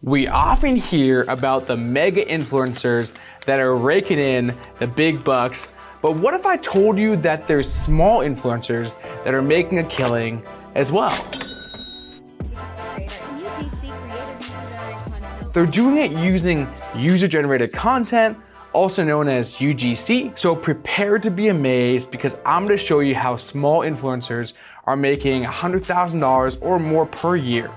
We often hear about the mega influencers that are raking in the big bucks, but what if I told you that there's small influencers that are making a killing as well? They're doing it using user-generated content, also known as UGC. So prepare to be amazed because I'm gonna show you how small influencers are making $100,000 or more per year.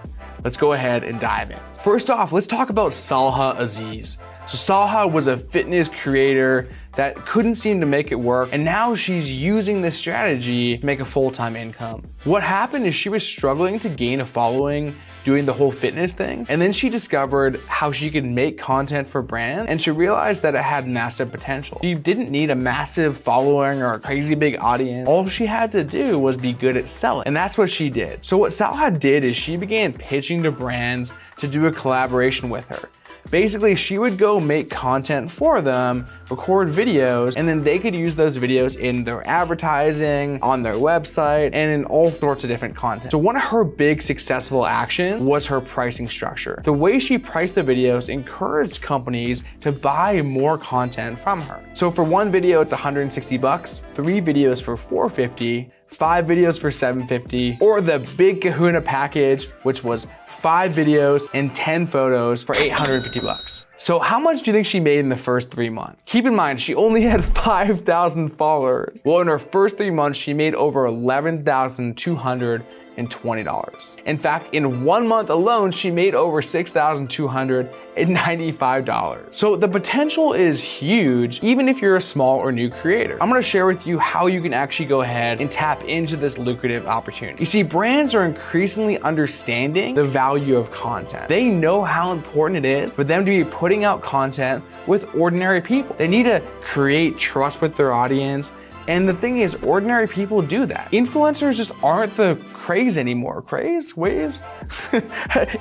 Let's go ahead and dive in. First off, let's talk about Salha Aziz. So Salha was a fitness creator that couldn't seem to make it work, and now she's using this strategy to make a full-time income. What happened is she was struggling to gain a following doing the whole fitness thing, and then she discovered how she could make content for brands, and she realized that it had massive potential. She didn't need a massive following or a crazy big audience. All she had to do was be good at selling, and that's what she did. So what Salha did is she began pitching to brands to do a collaboration with her. Basically, she would go make content for them, record videos, and then they could use those videos in their advertising, on their website, and in all sorts of different content. So one of her big successful actions was her pricing structure. The way she priced the videos encouraged companies to buy more content from her. So for one video, it's 160 bucks, 3 videos for $450, 5 videos for $750, or the big kahuna package, which was 5 videos and 10 photos for $850 bucks. So how much do you think she made in the first 3 months? Keep in mind, she only had 5,000 followers. Well, in her first 3 months, she made over $11,220. In fact, in 1 month alone, she made over $6,295. So the potential is huge, even if you're a small or new creator. I'm gonna share with you how you can actually go ahead and tap into this lucrative opportunity. You see, brands are increasingly understanding the value of content. They know how important it is for them to be putting out content with ordinary people. They need to create trust with their audience. And the thing is, ordinary people do that. Influencers just aren't the craze anymore. Craze? Waves?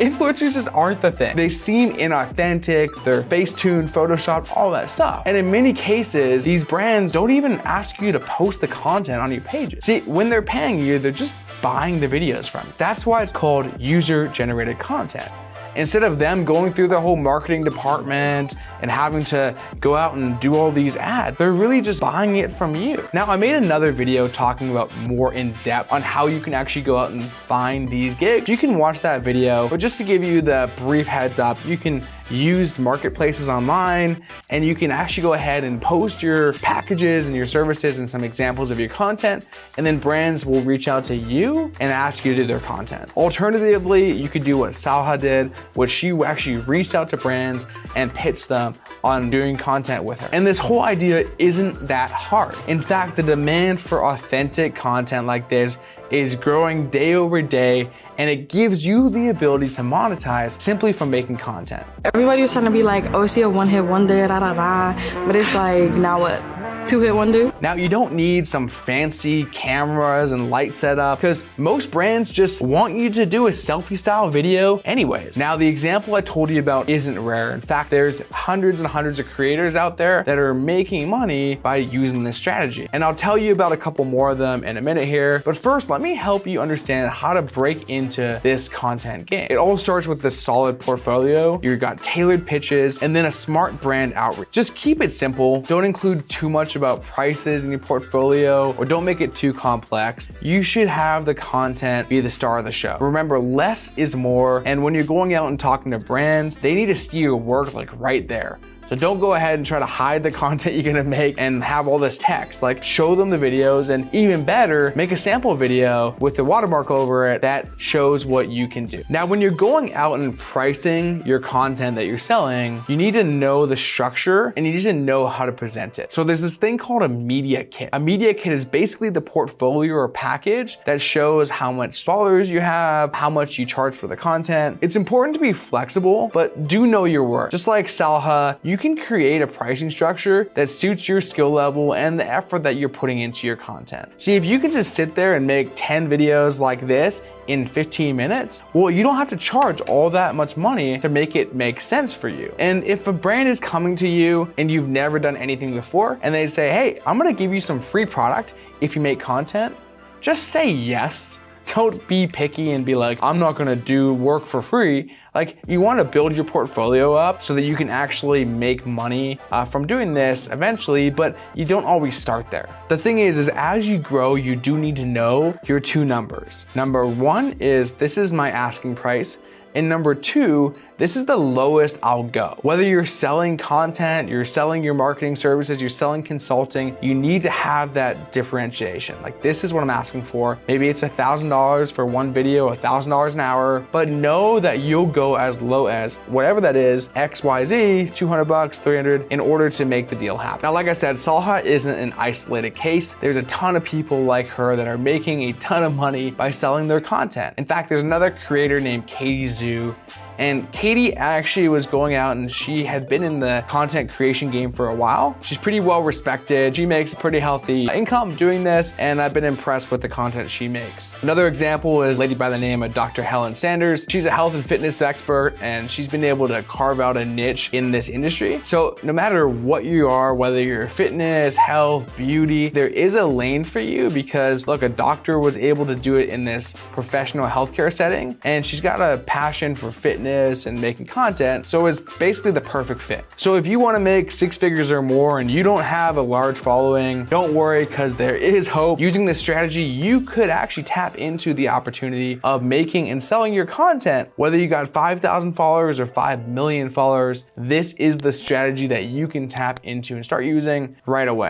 Influencers just aren't the thing. They seem inauthentic, they're face-tuned, photoshopped, all that stuff. And in many cases, these brands don't even ask you to post the content on your pages. See, when they're paying you, they're just buying the videos from you. That's why it's called user-generated content. Instead of them going through their whole marketing department and having to go out and do all these ads, they're really just buying it from you. Now, I made another video talking about more in depth on how you can actually go out and find these gigs. You can watch that video, but just to give you the brief heads up, you can use marketplaces online and you can actually go ahead and post your packages and your services and some examples of your content, and then brands will reach out to you and ask you to do their content. Alternatively, you could do what Salha did, which she actually reached out to brands and pitched them on doing content with her. And this whole idea isn't that hard. In fact, the demand for authentic content like this is growing day over day, and it gives you the ability to monetize simply from making content. Everybody was trying to be like, oh, is she a one-hit wonder, da da da, but it's like, now what? 2-hit wonder? Now, you don't need some fancy cameras and light setup because most brands just want you to do a selfie style video anyways. Now, the example I told you about isn't rare. In fact, there's hundreds and hundreds of creators out there that are making money by using this strategy. And I'll tell you about a couple more of them in a minute here. But first, let me help you understand how to break into this content game. It all starts with this solid portfolio. You've got tailored pitches and then a smart brand outreach. Just keep it simple. Don't include too much about prices in your portfolio, or don't make it too complex. You should have the content be the star of the show. Remember, less is more, and when you're going out and talking to brands, they need to see your work like right there. So don't go ahead and try to hide the content you're gonna make and have all this text. Like, show them the videos, and even better, make a sample video with the watermark over it that shows what you can do. Now, when you're going out and pricing your content that you're selling, you need to know the structure and you need to know how to present it. So there's this thing called a media kit. A media kit is basically the portfolio or package that shows how much followers you have, how much you charge for the content. It's important to be flexible, but do know your worth. Just like Salha, you can create a pricing structure that suits your skill level and the effort that you're putting into your content. See, if you can just sit there and make 10 videos like this in 15 minutes, well, you don't have to charge all that much money to make it make sense for you. And if a brand is coming to you and you've never done anything before, and they say, hey, I'm gonna give you some free product if you make content, just say yes. Don't be picky and be like, I'm not gonna do work for free. Like, you want to build your portfolio up so that you can actually make money from doing this eventually, but you don't always start there. The thing is as you grow, you do need to know your two numbers. Number one is, this is my asking price. And number two, this is the lowest I'll go. Whether you're selling content, you're selling your marketing services, you're selling consulting, you need to have that differentiation. Like, this is what I'm asking for. Maybe it's $1,000 for one video, $1,000 an hour, but know that you'll go as low as whatever that is, XYZ, 200 bucks, 300, in order to make the deal happen. Now, like I said, Salha isn't an isolated case. There's a ton of people like her that are making a ton of money by selling their content. In fact, there's another creator named Katie Zhu. And Katie actually was going out and she had been in the content creation game for a while. She's pretty well respected. She makes pretty healthy income doing this, and I've been impressed with the content she makes. Another example is a lady by the name of Dr. Helen Sanders. She's a health and fitness expert, and she's been able to carve out a niche in this industry. So no matter what you are, whether you're fitness, health, beauty, there is a lane for you, because look, a doctor was able to do it in this professional healthcare setting, and she's got a passion for fitness and making content, so it's basically the perfect fit. So if you want to make 6 figures or more and you don't have a large following, don't worry, because there is hope. Using this strategy, you could actually tap into the opportunity of making and selling your content. Whether you got 5,000 followers or 5 million followers, this is the strategy that you can tap into and start using right away.